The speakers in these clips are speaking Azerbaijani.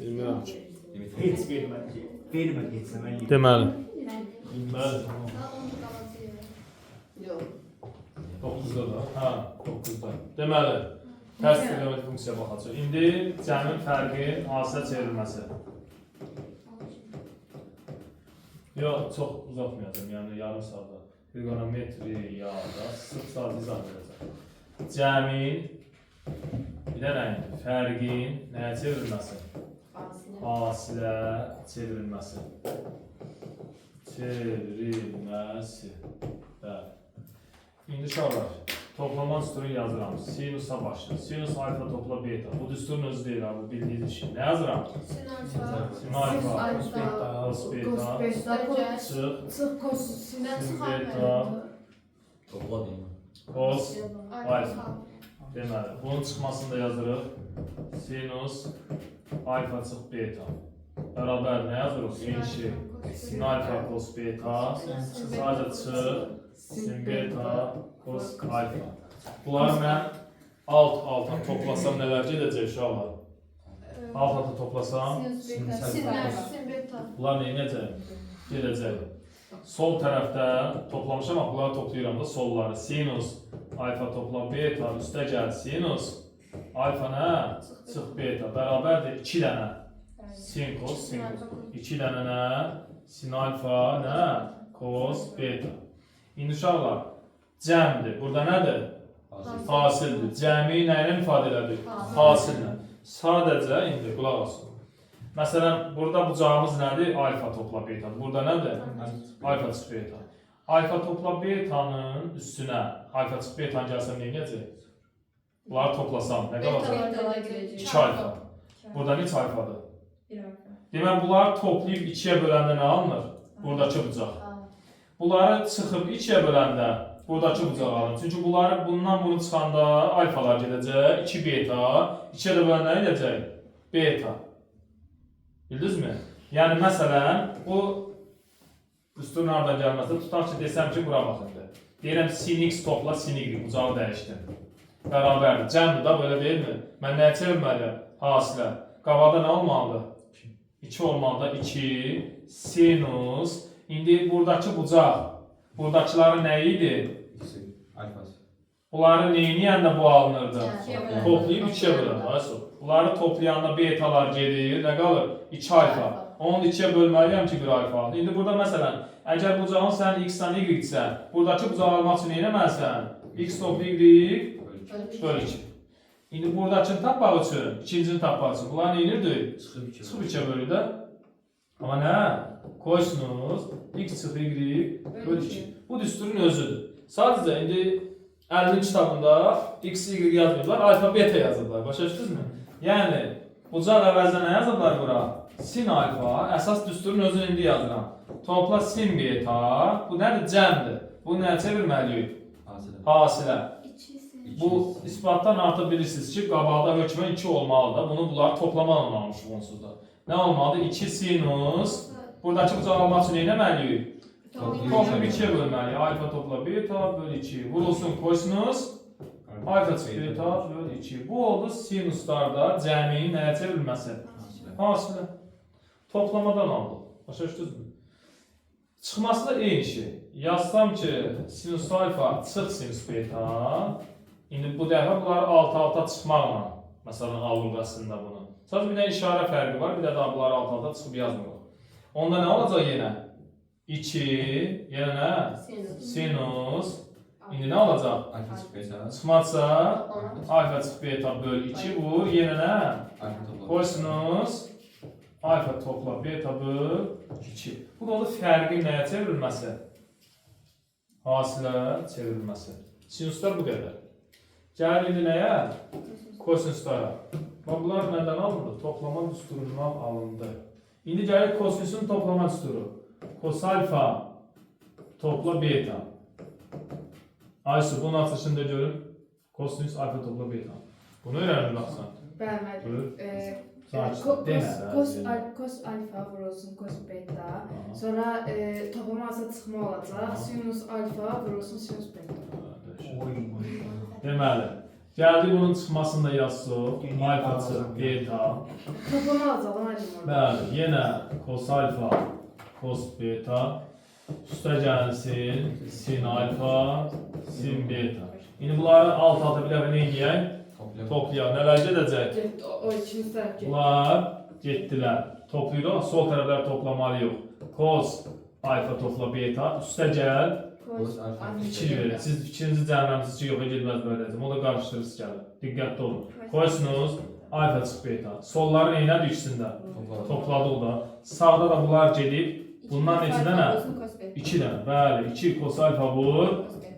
Bilmirəm. Heç vermədi. Vermə geçsəməliyim. Deməli. Bəli. Yox. 9-da da. Hə, 9-da. Deməli, tərs trigonometrik funksiyaya baxacaq. İndi cəmin fərqi hasilə çevrilməsi. Yox, çox uzatmayacağım. Yəni yarım saatda. Trigonometri ya da sırf sadəcə izah verəcəm. Cəmin bir də nəyin? Fərqin nəyə çevrilməsi? Hasilə çevrilməsi. Çevrilməsi. Bəli. İndi uşaqlar, toplama düsturunu yazıram. Sinusa başlayır. Sinus alfa topla beta. Bu düsturun özü deyil, bu bildiğiniz şey. Ne yazıram? Sin alfa, cos beta, çık, Cos beta, Topla değil mi? cos alfa. Deməli, bunun çıxmasını da yazırıq. Sinus alfa çıx beta. Beraber ne yazırıq? Sin sin alfa cos beta. Sadəcə çıx. Sin beta, cos alfa. Bunları mən alt-alta toplasam nələr gedəcək uşaqlar? Alt-alta toplasam Sin beta. bunlar neynəcək? Gedəcək. Sol tərəfdə toplamışam, amma bunları toplayıram da solları. Sinus alfa topla beta üstə gəl. Sinus alfa nə? Çıx beta. Bərabərdir 2 dənə. Sin cos, sin cos. 2 dənə nə? Sin alfa nə? Cos beta. İndi uşaqlar, cəmdir. Burada nədir? Hasildir. Cəmi nə ilə ifadə elədik? Hasillə. Sadəcə indi qulaq olsun. Məsələn, burada bucağımız nədir? Alfa topla beta. Burada nədir? Alfa çıx beta. Alfa topla betanın üstünə alfa çıx betanı gəlsəm nə edəcək? Bunları toplasam nə qalacaq? 2 alfa. Burada neçə alfadır? Demək, bunları toplayıb 2-yə böləndə nə alınır? Buradakı bucaq. Bunları çıxıb 2-yə böləndə buradakı bucaq alın. Çünki bunları bundan bunu çıxanda alfalar gedəcək, 2 beta, 2-yə də böləndə nə edəcək? Beta. Bildinizmi? Yəni məsələn, bu düstur hardan gəlməsə, tutaq ki, desəm ki, bura baxındır. Deyirəm sin x topla sin y, bucağı dəyişdim. Bərabərdir. Cəmdir da, böyle deyilmi? Mən nəyə çevirməliyəm? Hasilə. Qabada nə olmalıdır? 2 olmalıdır. 2 sinus. İndi buradakı bucaq, buradakıların nə idi? Alfası. Bunları neyniyəndə bu alınırdı? Toplayıb 2-yə bölünür. Bunları toplayanda betalar gedir, nə qalır? 2 alfa. Onu 2-yə bölməliyəm ki, 1 alfa alır. İndi burada məsələn, əgər bucağın sən x-dən y-sən, buradakı bucağı almaq üçün neynəməlisən? X toplu y böl 2. İndi buradakını tapmaq üçün, ikincini tapmaq üçün, bunlar neynirdi? Çıxıb 2-yə bölür də. Amma nə? Kosinus x çıx y böl 2. Bu düsturun özüdür. Sadəcə indi 50 kitabında x, y yazmıyorlar, alfa, beta yazırlar. Başa düşdünüzmü? Yəni, bucaq əvəzdə nə yazırlar bura? Sin alfa, əsas düsturun özünü indi yazıram. Topla sin beta, bu nədir? Cəmdir. Bu nəyə çevirməliyik? Hasilə. Bu isbatdan artıq bilirsiniz ki, qabaqda hökmən 2 olmalıdır. Bunu bunlar toplamanla almışıq onsuz da. Nə olmalıdır? 2 sinus. Buradakı bucağı almaq üçün neynəməliyik? Toplayıb 2-yə bölməliyik. Alfa topla beta böl 2. Vurulsun kosinus. Alfa çıx beta böl 2. Bu oldu sinuslarda cəminin nəyə çevrilməsi? Hasilə. Toplamadan aldı. Başa düşdünüzmü? Çıxması da eyni şey. Yazsam ki, sinus alfa çıx sinus beta. İndi bu dəfə bunları alt-alta çıxmaqla, məsələn, alırıq əslində bunu. Sadəcə bir də işarə fərqi var, bir də daha bunları alt-alta çıxıb yazmırıq. Onda nə olacaq yenə? 2, yenə nə? Sinus. İndi nə olacaq? Alfa çıx beta. Çıxmazsa, alfa çıx beta böl 2 vur, yenə nə? Kosinus. Alfa topla beta böl 2. Bu da oldu fərqin nəyə çevrilməsi? Hasilə çevrilməsi. Sinuslar bu qədər. Gəlir indi nəyə? Kosinuslara. Bunlar nədən alındı? Toplama düsturundan alındı. İndi gəlir kosinusun toplama düsturu. Kos alfa topla beta. Aysu, bunun açılışında görün. Kosinus alfa topla beta. Bunu öğrenin baxsan. Bəli. Kos alfa vurulsun kos beta. Sonra toplaması çıxma olacaq. Sinus alfa vurulsun sinus beta. Deməli, Gəldi bunun çıxmasını da yazsıq. Yeni Alfa alacaq. çıx, beta. Toplama alacaq müəllim orada. Bəli, yenə cos alfa, cos beta. Üstə gəlsin sin alfa, sin beta. İndi bunları alt-alta bir dəfə nə edək? Toplayaq. Nələr gedəcək? Getdi, o ikinci tərəf getdi. Bunlar getdilər. Toplayırıq. Sol tərəfləri toplamalıyıq. Cos alfa topla beta. Üstə gəl. İki verin. Siz fikrinizi cəmləmisiniz ki, yoxa gedməz böyləcəm. O da qarışdırırsınız gəlir. Diqqətli olun. Kosinus alfa çıx beta. Solları neynədir ikisində? Topladıq da. Sağda da bunlar gedib. Bundan neçə dənə? 2 dənə. Bəli, 2 cos alfa vur,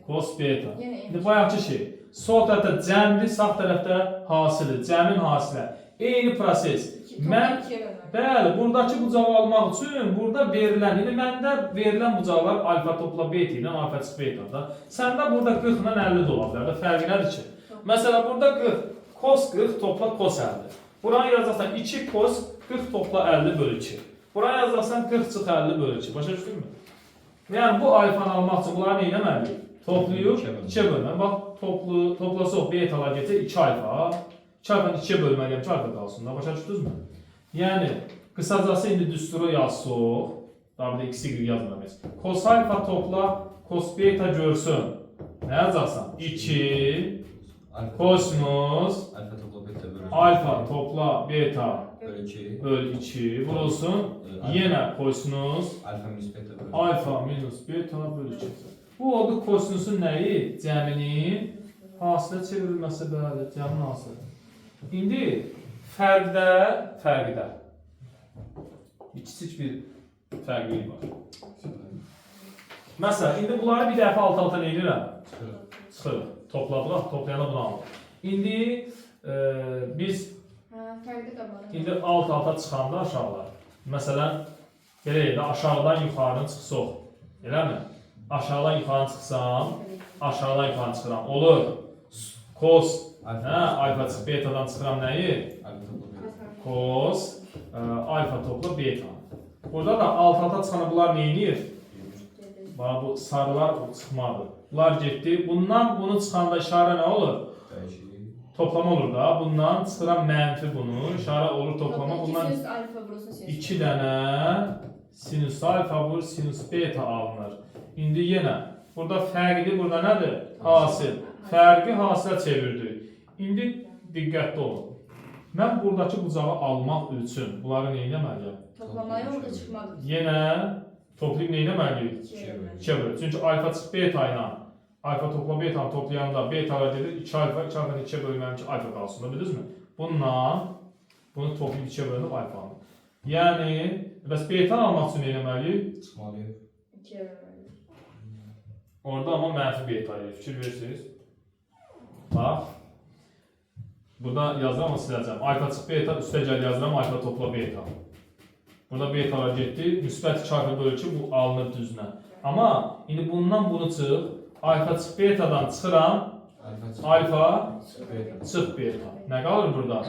cos beta. İndi bayaqçı şey. Sol tərəfdə cəmdir, sağ tərəfdə hasildir. Cəmin hasilə. Eyni proses. Bəli, buradakı bucağı almaq üçün burada verilən, indi məndə verilən bucaqlar alfa topla beta ilə alfa çıx beta da. Səndə burada 40 ilə 50 də ola bilər də. Fərqi nədir ki? Məsələn, burada 40, cos 40 topla cos 50. Buranı yazacaqsan 2 cos 40 topla 50 bölü 2. Buranı yazacaqsan 40 çıx 50 bölü 2. Başa düşdünmü? Yəni bu alfanı almaq üçün bunları nə etməliyik? Toplayıb 2-yə bölməliyik. Bax, toplasaq betalar getsə 2 alfa. 2 alfanı 2-yə bölməliyəm ki, alfa qalsın da. Başa düşdünüzmü? Yəni, qısacası indi düsturu yazsaq, daha bir də x-y yazmamız. Cos alfa topla, cos beta görsün. Nə yazacaqsan? 2 kosinus alfa topla beta bölü 2 vurulsun. Yenə kosinus alfa minus beta bölü 2. Bu oldu kosinusun nəyi? Cəminin hasilə çevrilməsi bəli, cəmin hasilə. İndi fərqdə kiçik bir fərqlilik var. Məsələn, indi bunları bir dəfə alt-alta nə edirəm? Çıxırıq. Topladıq, toplayana bunu alırıq. İndi biz alt-alta çıxanda aşağılar. Məsələn, belə elə aşağıdan yuxarı çıxsaq. Eləmi? Aşağıdan yuxarı çıxsam, aşağıdan yuxarı çıxıram. Olur. Cos alfa çıx betadan çıxıram nəyi? Cos alfa topla beta. Burada da alt-alta çıxana bunlar nə edir? Bax bu sarılar çıxmadır. Bunlar getdi. Bundan bunu çıxanda işarə nə olur? Toplama olur da. Bundan çıxıram mənfi bunu. İşarə olur toplama. Bundan 2 dənə sinus alfa vur sinus beta alınır. İndi yenə burada fərqli burada nədir? Hasil. Fərqi hasilə çevirdik. İndi diqqətli olun. Mən buradakı bucağı almaq üçün bunları nə etməliyəm? Toplamaya orada çıxmadı. Yenə toplayıb nə etməliyik? 2-yə bölür. Çünki alfa çıx beta ilə alfa topla beta toplayanda betalar gedir 2 alfa 2 alfanı 2-yə bölməliyəm ki alfa qalsın da bildinizmi? Bununla bunu toplayıb 2-yə bölünüb alfa alınır. Yəni bəs beta almaq üçün nə etməliyik? Çıxmalıyıq. 2'ye bölmeliyiz. Orada amma mənfi beta ilə fikir verirsiniz. Bax. Burada yazıram ama siləcəm. Alfa çıx beta üstə gəl yazıram alfa topla beta. Burada betalar getdi. Müsbət 2 alfa bölü 2 bu alınır düzünə. Amma indi bundan bunu çıx. Alfa çıx betadan çıxıram. Alfa çıx beta. Nə qalır burada?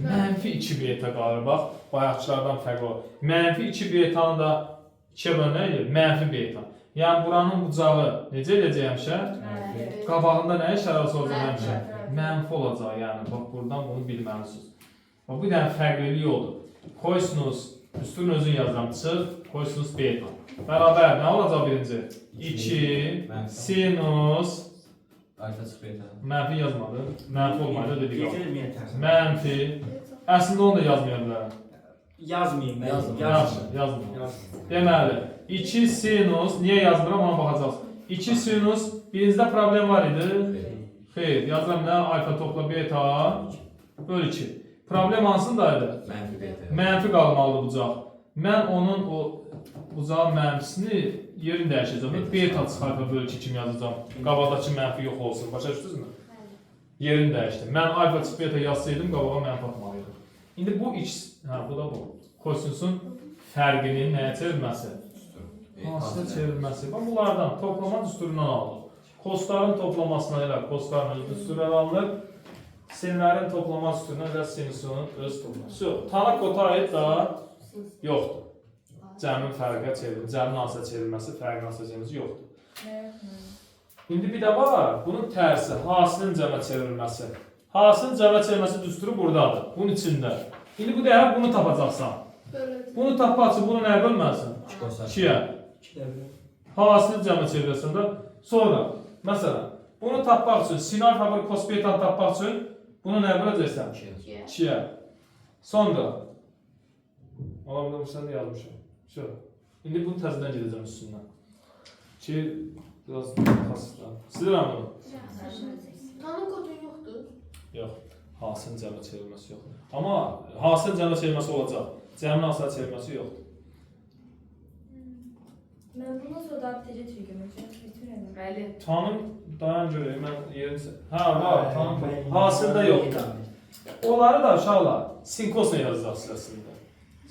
Mənfi 2 beta qalır. Bax, bayaqçılardan fərqli olur. Mənfi 2 betanı da 2-yə bölünür. Mənfi beta. Yəni buranın bucağı necə eləcək həmişə? Qabağında nə işarəsi olacaq həmişə? Mənfi olacaq yəni. Bax, buradan bunu bilməlisiniz. Bax, bir dənə fərqlilik oldu. Kosinus, üstün özün yazıram, çıx, kosinus beta. Bərabər, nə olacaq birinci? 2 sinus Alfa çıx beta. Mənfi yazmadı. Mənfi olmaydı, dedik o. Gecəlməyə tərsən. Mənfi. Əslində onu da yazmaya bilərəm. Yazmayayım mən. Yazmıram. Deməli, 2 sinus, niyə yazmıram ona baxacağız. 2 sinus, birinizdə problem var idi. Xeyr, yazıram nə? Alfa topla beta bölü 2. Problem hansındaydı? Mənfi beta. Mənfi qalmalıdır bucaq. Mən onun o bucağın mənfisini yerini dəyişəcəm. Beta çıx alfa bölü 2 kimi yazacağım. Qabaqdakı mənfi yox olsun. Başa düşdünüzmü? Yerini dəyişdim. Mən alfa çıx beta yazsaydım qabağa mənfi atmalıydım. İndi bu x, bu da bu. Kosinusun fərqinin nəyə çevrilməsi? Hasilə çevrilməsi. Bunlardan toplama düsturundan alınır. Kosların toplamasına elə kosların öz düsturu alınır. Sinlərin toplama düsturuna elə sinusun öz toplaması. Yox, tanı kota aid da yoxdur. Cəmin fərqə çevrilməsi, cəmin hasilə çevrilməsi, fərqin hasilə çevrilməsi yoxdur. İndi bir də var, bunun tərsi, hasilin cəmə çevrilməsi. Hasilin cəmə çevrilməsi düsturu buradadır, bunun içində. İndi bu dəfə bunu tapacaqsan. Bunu tapmaq üçün bunu nəyə bölməlisən? 2-yə. 2 də bir. Hasilin cəmə çevrilməsində. Sonra, məsələn, bunu tapmaq üçün, sin alfa bölü cos beta tapmaq üçün bunu nəyə böləcəksən? 2-yə. Sonra, ola bilmişsən də yazmışam. Şöyle. İndi bunu təzədən gedəcəm üstündən. Ki, biraz xasıqlar. Silirəm bunu. Tanım kodun yoxdur. Yox, hasilin cəmə çevrilməsi yox. Amma hasilin cəmə çevrilməsi olacaq. Cəmin hasil çevrilməsi yoxdur. Mən bundan sonra da təcə türküməcəm. Bəli. Tanım, dayan görəyim, mən yerini... Hə, var, tanım. Hasildə yoxdur. Onları da uşaqlar sinkosla yazacaqsınız əslində.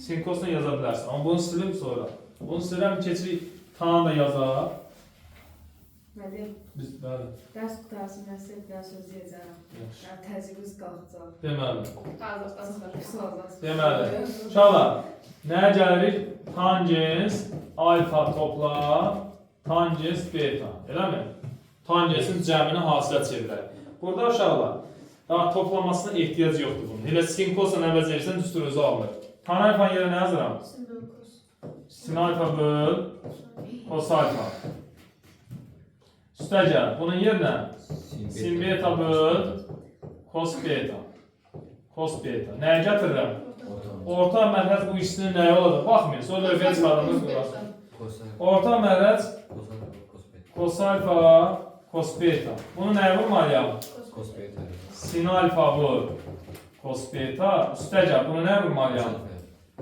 Sinkosla yaza bilərsən. Amma bunu silim sonra. Bunu silirəm, keçirik, tanım da yazar. Bəli. Biz, bəli. Dərs qutarsın, mən sizə bir daha söz deyəcəm. Yaxşı. Yəni təcrübəniz qalxacaq. Deməli. Pis olacaq. Deməli. Uşaqlar, nəyə gəlirik? Tangens alfa topla tangens beta. Eləmi? Tangensin cəmini hasilə çevirək. Burada uşaqlar, daha toplamasına ehtiyac yoxdur bunun. Elə sinkosla əvəz edirsən, düstur özü alınır. Tan alfanın yerə nə yazıram? Sin alfa böl cos alfa. Üstə gəl. Bunun yerinə sin beta böl cos beta. Cos beta. Nəyə gətirirəm? Orta məhrəc bu ikisinin nəyə olacaq? Baxmayın, sonra lövhəyə çıxardığımız burası. Orta məhrəc cos alfa, cos beta. Bunu nəyə vurmalıyam? Sin alfa vur cos beta. Üstə gəl. Bunu nəyə vurmalıyam?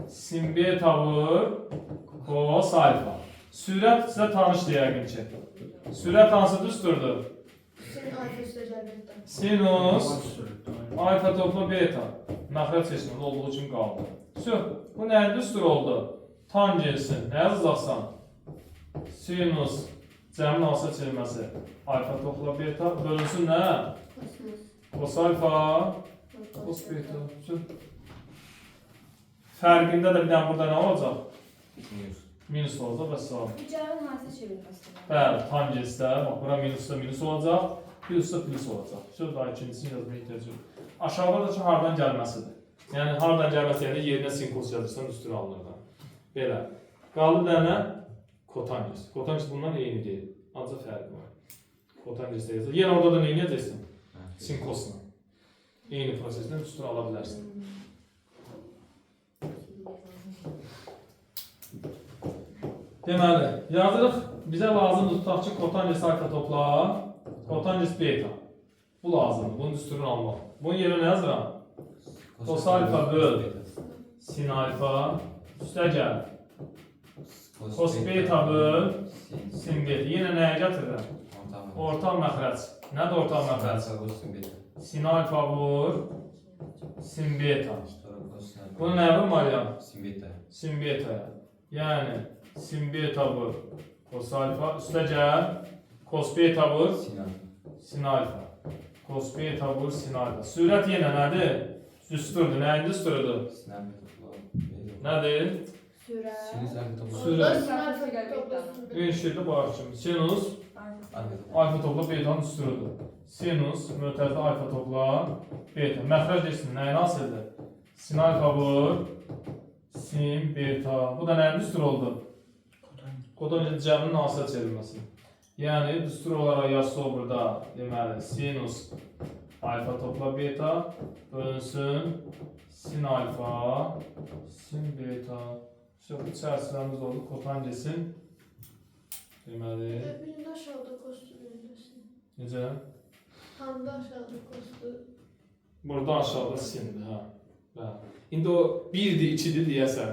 Sin beta vur cos alfa. Sürət sizə tanış yəqin ki. Sürət hansı düsturdur? Sinus alfa topla beta. Məxrəc seçimində olduğu kimi qaldı. Bu nəyin düstur oldu? Tangensin. Nə yazacaqsan? Sinus cəmin hasil çevirməsi. Alfa topla beta. Bölünsün nə? Cos alfa. Cos beta. Fərqində də bir dənə burada nə olacaq? Minus olacaq və sağ. Bu cəmin hansı çevrilməsi? Bəli, tangensdə, bax bura minusda minus olacaq, plusda plus olacaq. Şöyle daha ikincisini yazmaya ehtiyac yox. Aşağıda da ki, hardan gəlməsidir. Yəni, hardan gəlməsi yəni yerinə sinkos yazırsan, üstünə alınır. Belə. Qaldı dənə kotangens. Kotangens bundan eyni deyil. Ancaq fərqi var. Kotangens də yazır. Yenə orada da neyini yazırsan? Sinkosla. Eyni prosesdən üstünə ala bilərsən. Deməli, yazırıq, bizə lazımdır tutaq ki, kotangens alfa topla, kotangens beta. Bu lazımdır, bunun düsturunu almaq. Bunun yerine nə yazıram? Cos alfa böl sin alfa, üstə gəl. Cos beta böl sin beta. Yenə nəyə gətirirəm? Orta məxrəc. Nədir orta məxrəc? Sin alfa vur sin beta. Bunu nəyə vurmalıyam? Sin betaya. Yəni, sin beta vur cos alfa, üstə gəl, cos beta vur sin alfa. Cos beta vur sin alfa. Sürət yenə nədir? Düsturdur. Nəyin düsturudur? Nədir? Sürət. Ünşirdə bayaq kimi. Sinus alfa topla betanın düsturudur. Sinus mötərizdə alfa topla beta. Məxrəc desin, nəyin hasildir? Sin alfa vur sin beta. Bu da nəyin düsturu oldu? Kotangens cəminin hasil çevrilməsi. Yəni, düstur olaraq yazsa o burada, deməli, sinus alfa topla beta bölünsün sin alfa sin beta. Bu çərçivəmiz oldu, kotangensin deməli. Birində aşağıda kostu verilməsin. Necə? Hamda aşağıda kostu. Burada aşağıda sindir, hə. İndi o 1-dir, 2-dir deyəsən.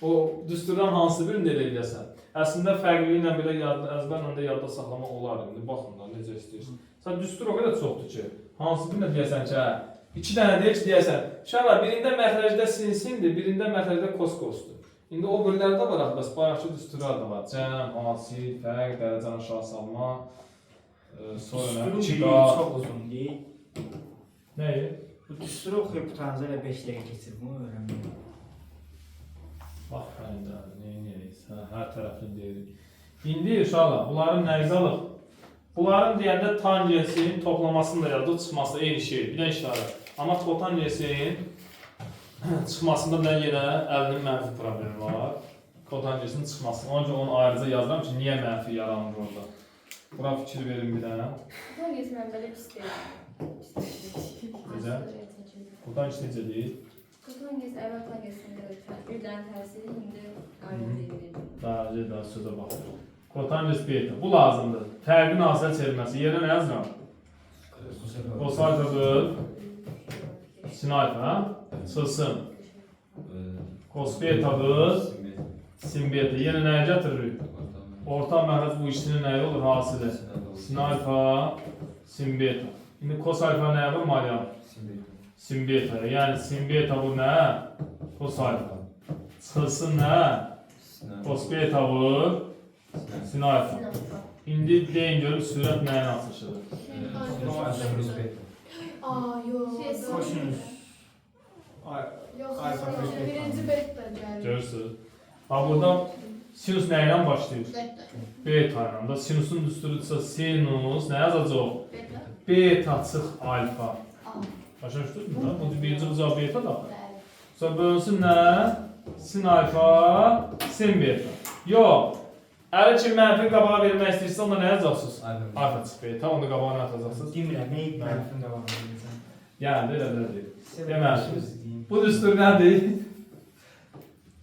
O düsturdan hansı birini elə edəsən. Əslində fərqliliyi belə əzbərlə də yadda saxlamaq olar. İndi baxın da necə istəyirsən. Sən düstur o qədər çoxdur ki, hansı birinə deyəsən ki, 2 dənə deyək ki, deyəsən. Uşaqlar, birində məxrəcdə sindir, birində məxrəcdə kos-kosdur. İndi o birilərdə var, bəs bayaqçı düsturlar da var. Cəm, hasil, fərq, dərəcəni aşağı salma, sonra Düsturu çox uzun deyil. Nəyi? Bu düsturu oxuyub qutanıza elə 5 dəqiqə keçir, bunu öyrənmək. Bax, bəndə, neyirik, hər tərəfini deyirik. İndi uşaqlar, bunların nəyiz alıq? Bunların deyəndə tangensin toplamasını da yazdık, çıxması da eyni şey, bir də işarə. Amma kotangensin çıxmasında da yenə əlinin mənfi problemi var. Kotangensin çıxması. Onun üçün onu ayrıca yazıram ki, niyə mənfi yaranır orada. Buna fikir verin bir dənə. Buradan geçmem böyle istedim. Güzel. Buradan işte necə deyil? Buradan geç, evvelten geçsin de birden tersini indi ayrı değil. Daha sözə baxır. Kotangens beta. Bu lazımdır. Fərqin hasil çevirməsi. Yerə nə yazıram? Kosalfadır. Sin alfa. Çıxsın. Kos betadır. Sin beta. Yenə nəyə gətiririk? Orta məxrəc bu ikisinin nəyi olur? Hasili. Sin alfa, sin beta. İndi kos alfa nəyə var? Malyam. Sin beta. Yəni sin beta bu nə? Kos alfa. Çıxsın nə? Kos beta vur. Sin alfa. İndi deyin görüb sürət nəyin artışıdır? Aa yok. Kosinüs. Yok. Alfa köşe. Birinci beta geldi. Görürsünüz. Ha burada sinus nə ilə başlayır? Beta. Beta ilə. Da sinusun düsturutsa sinus nə yazacaq? Beta. Beta çıx alfa. Aa. Başa düşdünüz mü? Bu birinci bucağı beta da. Sonra bölünsün nə? Sin alfa, sin beta. Yox. Əgər ki mənfi qabağa vermək istəyirsə, onda nə yazacaqsınız? Alfa çıx beta, onu qabağa nə yazacaqsınız? Demirəm, neyi mənfin qabağına deyəcəm. Yəni, elə deyil. Deməli. Bu düstur nədir?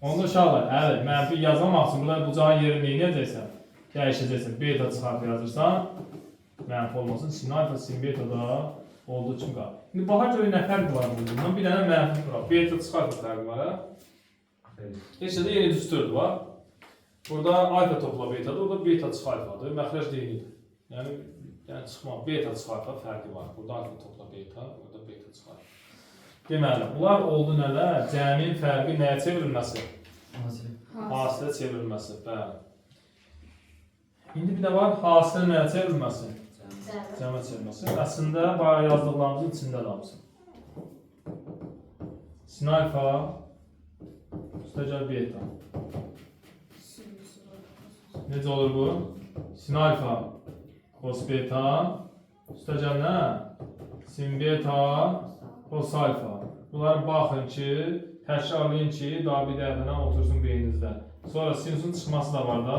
Onda uşaqlar, əli, mənfi yazmamaq üçün burada bucağın yerini neynəyəcəksən? Dəyişəcəksən, beta çıx alfa yazırsan, mənfi olmasın, sin alfa, sin beta da olduğu üçün qal. İndi baxa görə nə fərq var bundan? Bir dənə mənfi var, beta çıx alfa fərqi var, hə? Heç də yeni düsturdur var. Burada alfa topla betadır, orada beta çıx alfadır, məxrəc deyildir. Yəni çıxma, beta çıx alfa fərqi var. Burada alfa topla beta, burada beta çıx alfa. Deməli, bunlar oldu nələr? Cəmin fərqi nəyə çevrilməsi? Hasilə çevrilməsi, bəli. İndi bir də var, hasilə nəyə çevrilməsi? Cəmə çevrilməsi. Əslində, bayağı yazdıqlarımızın içində damsın. Sin alfa, üstəcəl beta. Necə olur bu? Sin alfa, cos beta, üstəcəl nə? Sin beta, cos alfa. Bunlara baxın ki, təkrarlayın ki, daha bir dəfə otursun beyninizdə. Sonra sinusun çıxması da var da.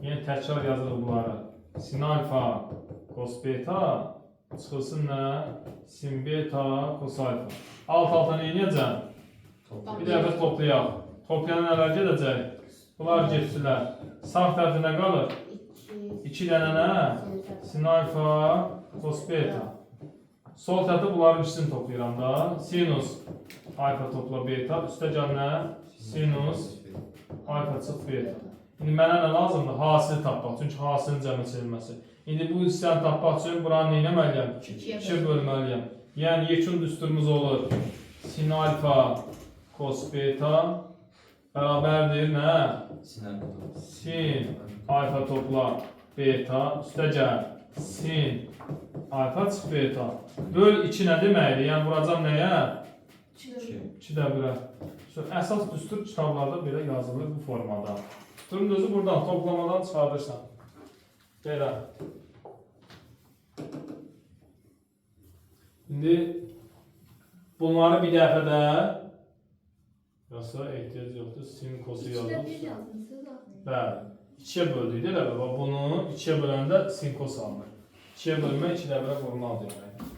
Yəni təkrar yazılır bunları. Sin alfa, cos beta, çıxılsın nə? Sin beta, cos alfa. Alt-alta nə edəcəm? Bir dəfə toplayaq. Toplayan nələr gedəcək? Bunlar getdilər. Sağ tərəfdə nə qalır? 2 dənə nə? Sin alfa, cos beta. Sol tərəfdə bunların ikisini toplayıram da. Sinus, alfa topla beta. Üstə gəl nə? Sinus, alfa çıx beta. İndi mənə nə lazımdır? Hasili tapmaq. Çünki hasilin cəmə çevrilməsi. İndi bu hissəni tapmaq üçün buranı nə etməliyəm? 2-yə bölməliyəm. Yəni yekun düsturumuz olur. Sin alfa, cos beta bərabərdir nə? Sin alfa topla beta üstə gəl. Sin alfa çıx beta. Böl 2 nə deməkdir? Yəni vuracam nəyə? 2-də 1-ə. Əsas düstur kitablarda belə yazılır bu formada. Düsturun özü buradan toplamadan çıxardırsan. Belə. İndi bunları bir dəfədə yoxsa ehtiyac yoxdur. Sin kosu yazılır. Bəli. 2-yə böldük də elə bax bunu 2-yə böləndə sin kos alınır. 2-yə bölmək 2-də 1-ə vurmalıdır yəni.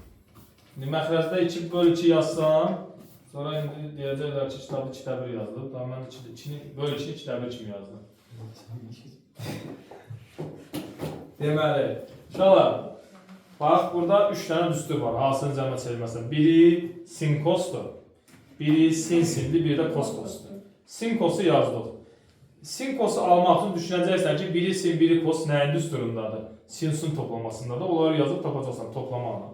İndi məxrəcdə 2 böl 2 yazsam, sonra indi deyəcəklər ki, kitabı 2-də 1 yazılıb. Daha mən 2-ni böl 2-ni 2-də 1 kimi yazdım. Deməli, uşaqlar, bax burada 3 dənə düstur var. Hasilin cəmə çevrilməsi. Biri sin kosdur. Biri sin sindir, biri də kos kosdur. Sin kosu yazdıq. Sin kosu almaq üçün düşünəcəksən ki, biri sin, biri kos nəyin düsturundadır? Sinusun toplamasındadır. Onları yazıb tapacaqsan toplamaqla.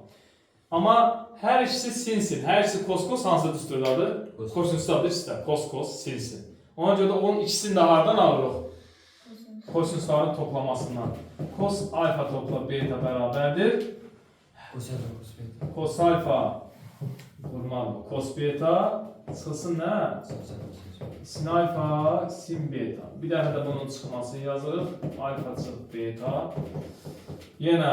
Amma hər ikisi sin-sin, hər ikisi kos-kos hansı düsturdadır? Kosinusdadır istə. Kos-kos, sin-sin. Ona görə də onun ikisini də hardan alırıq? Kosinusların toplamasından. Kos alfa topla beta bərabərdir. Kos alfa vurmalı. Kos beta çıxılsın nə? Sin alfa, sin beta. Bir dəfə də bunun çıxmasını yazırıq. Alfa çıx beta. Yenə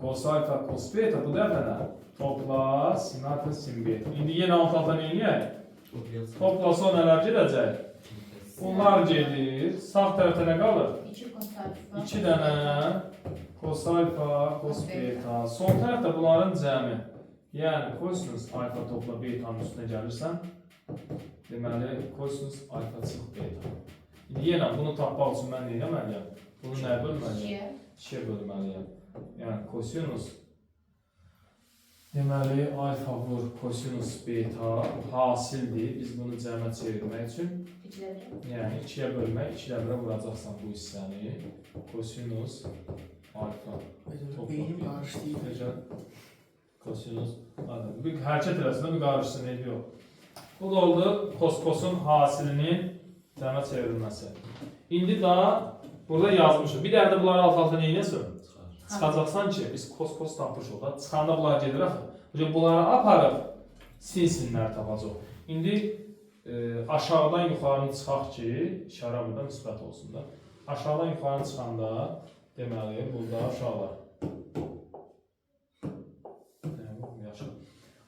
cos alfa, cos beta bu dəfə nə? Topla sin alfa, sin beta. İndi yenə alt-alta nə edək? Toplasa nələr gedəcək? Bunlar gedir. Sağ tərəfdə nə qalır? 2 cos alfa. 2 dənə cos alfa, cos beta. Sol tərəfdə bunların cəmi. Yəni kosinus alfa topla betanın üstünə gəlirsən, deməli kosinus alfa çıx beta. İndi yenə bunu tapmaq üçün mən nə etməliyəm? Bunu nəyə bölməliyəm? 2-yə bölməliyəm. Yəni kosinus deməli alfa vur kosinus beta hasildir. Biz bunu cəmə çevirmək üçün yəni 2-yə bölmək, 2-yə bölə vuracaqsan bu hissəni. Kosinus alfa topla beta. Kosinus alfa. Bir hərəkət arasında bir qarışsın, eybi yox. Bu da oldu kos-kosun hasilinin cəmə çevrilməsi. İndi daha burada yazmışıq. Bir dərdə bunları alt-alta nə edəsən? Çıxacaqsan ki, biz kos-kos tapmışıq da. Çıxanda bunlar gedir axı. Bunları aparıb sin-sinləri tapacaq. İndi aşağıdan yuxarını çıxaq ki, işarə burada müsbət olsun da. Aşağıdan yuxarını çıxanda deməli, burada uşaqlar.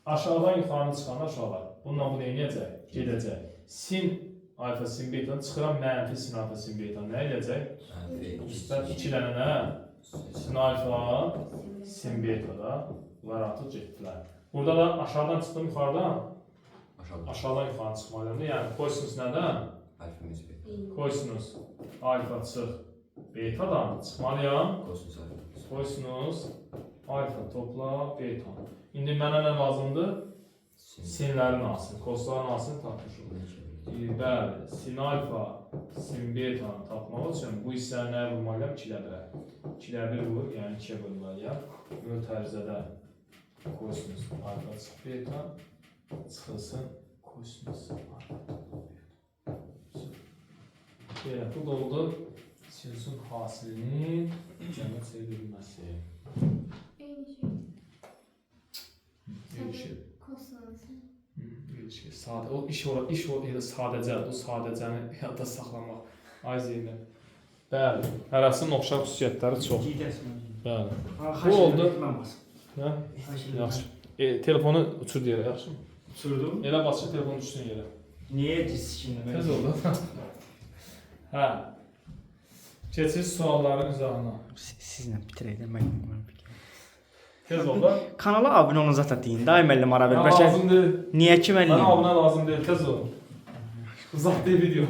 Aşağıdan yuxarını çıxanda uşaqlar. Bununla bu nə edəcək? Gedəcək. Sin alfa, sin beta çıxıram mənfi sin alfa, sin beta. Nə edəcək? Müsbət 2 dənə nə? Sin alfa, sin beta da. Bunlar artıq getdilər. Burada da aşağıdan çıxdım yuxarıdan. Aşağıdan yuxarı çıxmalıyım. Yəni kosinus nədən? Kosinus alfa çıx betadan çıxmalıyam. Kosinus alfa topla beta. İndi mənə nə lazımdır? Sinlərin asını, kosların asını tapmışım. Bəli, sin alfa, sin betanı tapmaq üçün bu hissəni nəyə vurmalıyam? 2-lə 1-ə. 2-lə 1 vur, yəni 2-yə bölməliyəm. Böl tərzədə kosinus alfa çıx beta çıxılsın kosinus alfa topla beta. Belə, bu da oldu sinüsün hasilinin cəmə çevrilməsi. Eyni şey. Gelişir. Kosinus. Gelişir. Sadə. O iş elə sadəcədir. O sadəcəni yadda saxlamaq. Ay Zeynəb. Bəli. Hərəsinin oxşar xüsusiyyətləri çox. Bəli. Bu oldu. Hə? Yaxşı. Telefonu uçur yerə, yaxşı mı? Uçurdum. Elə bas ki, telefonu düşsün yerə. Niyə diskinlə? Tez oldu. Hə. Keçir sualların izahına. Sizlə bitirəydim mən. Tez oldu. Kanala abunə olun zaten deyin. Daim əllə mara ver. Lazım deyil. Niyə ki mən? Bana abunə lazım deyil. Tez olun. Uzaq deyil video.